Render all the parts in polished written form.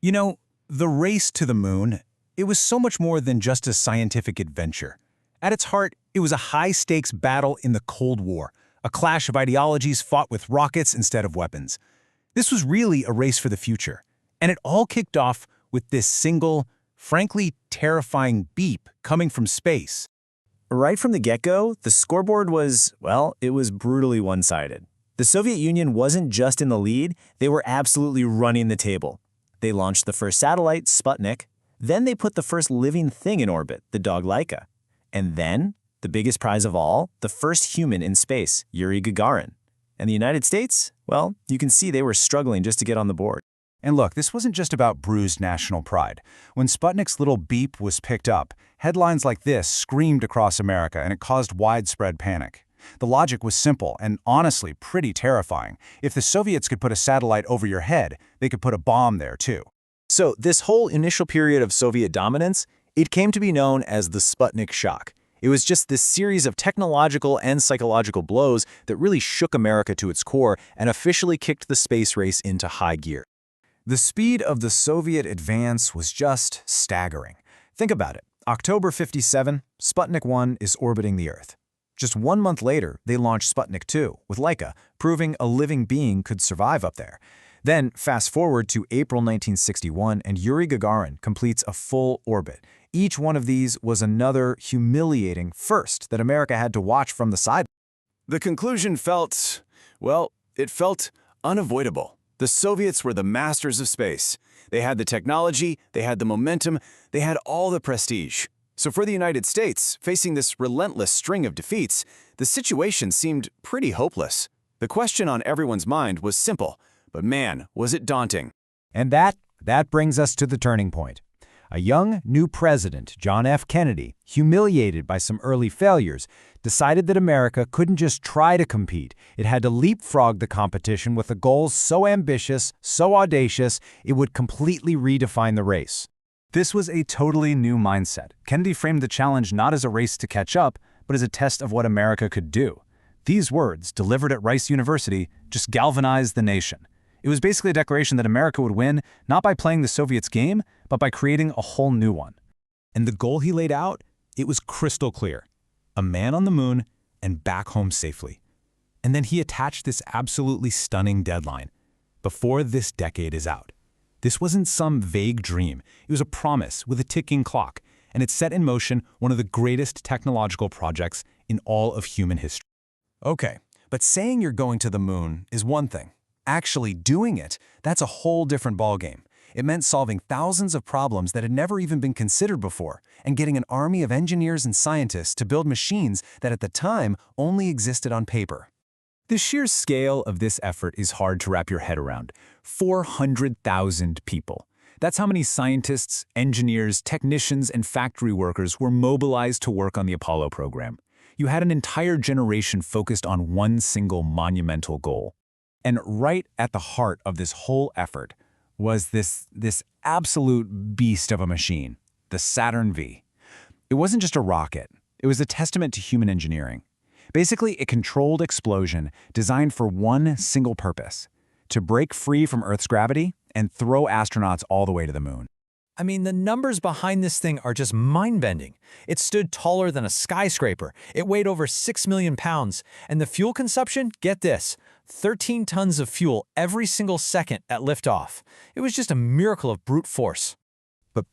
You know, the race to the moon, it was so much more than just a scientific adventure. At its heart, it was a high-stakes battle in the Cold War, a clash of ideologies fought with rockets instead of weapons. This was really a race for the future, and it all kicked off with this single, frankly terrifying beep coming from space. Right from the get-go, the scoreboard was, well, it was brutally one-sided. The Soviet Union wasn't just in the lead, they were absolutely running the table. They launched the first satellite, Sputnik. Then they put the first living thing in orbit, the dog Laika. And then, the biggest prize of all, the first human in space, Yuri Gagarin. And the United States? Well, you can see they were struggling just to get on the board. And look, this wasn't just about bruised national pride. When Sputnik's little beep was picked up, headlines like this screamed across America, and it caused widespread panic. The logic was simple and honestly pretty terrifying. If the Soviets could put a satellite over your head, they could put a bomb there too. So this whole initial period of Soviet dominance, it came to be known as the Sputnik Shock. It was just this series of technological and psychological blows that really shook America to its core and officially kicked the space race into high gear. The speed of the Soviet advance was just staggering. Think about it. October 57, Sputnik 1 is orbiting the Earth. Just 1 month later, they launched Sputnik 2 with Laika, proving a living being could survive up there. Then, fast forward to April 1961, and Yuri Gagarin completes a full orbit. Each one of these was another humiliating first that America had to watch from the side. The conclusion felt, well, it felt unavoidable. The Soviets were the masters of space. They had the technology, they had the momentum, they had all the prestige. So for the United States, facing this relentless string of defeats, the situation seemed pretty hopeless. The question on everyone's mind was simple, but man, was it daunting. And that brings us to the turning point. A young, new president, John F. Kennedy, humiliated by some early failures, decided that America couldn't just try to compete. It had to leapfrog the competition with a goal so ambitious, so audacious, it would completely redefine the race. This was a totally new mindset. Kennedy framed the challenge not as a race to catch up, but as a test of what America could do. These words, delivered at Rice University, just galvanized the nation. It was basically a declaration that America would win, not by playing the Soviets' game, but by creating a whole new one. And the goal he laid out, it was crystal clear. A man on the moon and back home safely. And then he attached this absolutely stunning deadline. Before this decade is out. This wasn't some vague dream. It was a promise with a ticking clock, and it set in motion one of the greatest technological projects in all of human history. Okay, but saying you're going to the moon is one thing. Actually doing it, that's a whole different ballgame. It meant solving thousands of problems that had never even been considered before, and getting an army of engineers and scientists to build machines that at the time only existed on paper. The sheer scale of this effort is hard to wrap your head around. 400,000 people. That's how many scientists, engineers, technicians, and factory workers were mobilized to work on the Apollo program. You had an entire generation focused on one single monumental goal. And right at the heart of this whole effort was this absolute beast of a machine, the Saturn V. It wasn't just a rocket. It was a testament to human engineering. Basically, a controlled explosion designed for one single purpose, to break free from Earth's gravity and throw astronauts all the way to the moon. I mean, the numbers behind this thing are just mind-bending. It stood taller than a skyscraper, it weighed over 6 million pounds, and the fuel consumption, get this, 13 tons of fuel every single second at liftoff. It was just a miracle of brute force. But,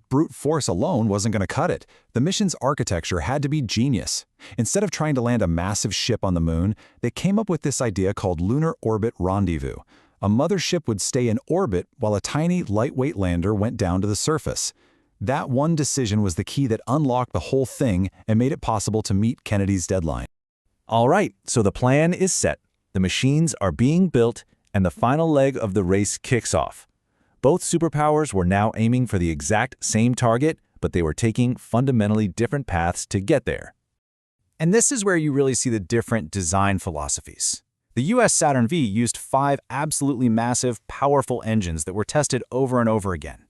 brute force alone wasn't going to cut it. The mission's architecture had to be genius. Instead of trying to land a massive ship on the moon, they came up with this idea called Lunar Orbit Rendezvous. A mothership would stay in orbit while a tiny, lightweight lander went down to the surface. That one decision was the key that unlocked the whole thing and made it possible to meet Kennedy's deadline. All right, so the plan is set. The machines are being built, and the final leg of the race kicks off. Both superpowers were now aiming for the exact same target, but they were taking fundamentally different paths to get there. And this is where you really see the different design philosophies. The US Saturn V used 5 absolutely massive, powerful engines that were tested over and over again.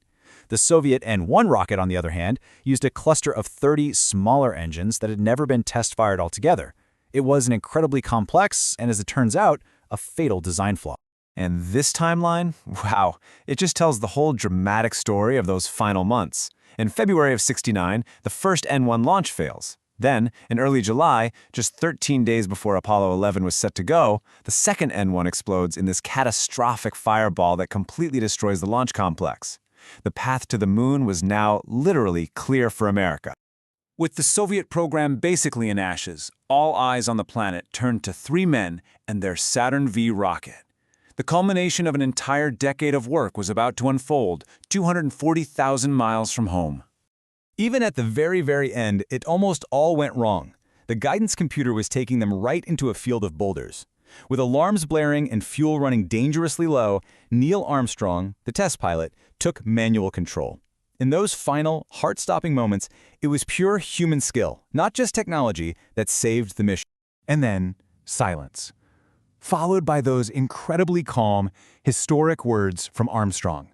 The Soviet N-1 rocket, on the other hand, used a cluster of 30 smaller engines that had never been test-fired altogether. It was an incredibly complex and, as it turns out, a fatal design flaw. And this timeline, wow, it just tells the whole dramatic story of those final months. In February of '69, the first N-1 launch fails. Then, in early July, just 13 days before Apollo 11 was set to go, the second N-1 explodes in this catastrophic fireball that completely destroys the launch complex. The path to the moon was now literally clear for America. With the Soviet program basically in ashes, all eyes on the planet turned to three men and their Saturn V rocket. The culmination of an entire decade of work was about to unfold 240,000 miles from home. Even at the very end, it almost all went wrong. The guidance computer was taking them right into a field of boulders. With alarms blaring and fuel running dangerously low, Neil Armstrong, the test pilot, took manual control. In those final, heart-stopping moments, it was pure human skill, not just technology, that saved the mission. And then, silence, followed by those incredibly calm, historic words from Armstrong.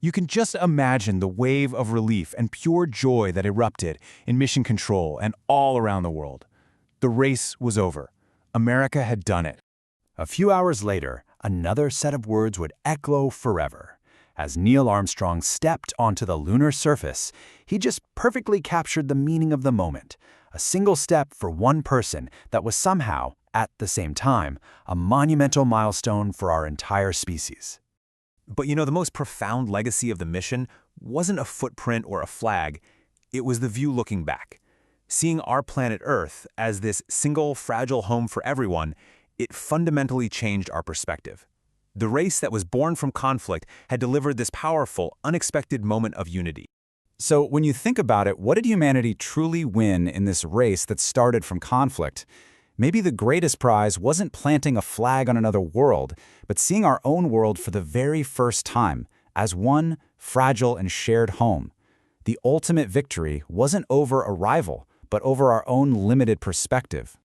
You can just imagine the wave of relief and pure joy that erupted in mission control and all around the world. The race was over. America had done it. A few hours later, another set of words would echo forever. As Neil Armstrong stepped onto the lunar surface, he just perfectly captured the meaning of the moment. A single step for one person that was somehow, at the same time, a monumental milestone for our entire species. But you know, the most profound legacy of the mission wasn't a footprint or a flag. It was the view looking back. Seeing our planet Earth as this single, fragile home for everyone, it fundamentally changed our perspective. The race that was born from conflict had delivered this powerful, unexpected moment of unity. So when you think about it, what did humanity truly win in this race that started from conflict? Maybe the greatest prize wasn't planting a flag on another world, but seeing our own world for the very first time, as one fragile and shared home. The ultimate victory wasn't over a rival, but over our own limited perspective.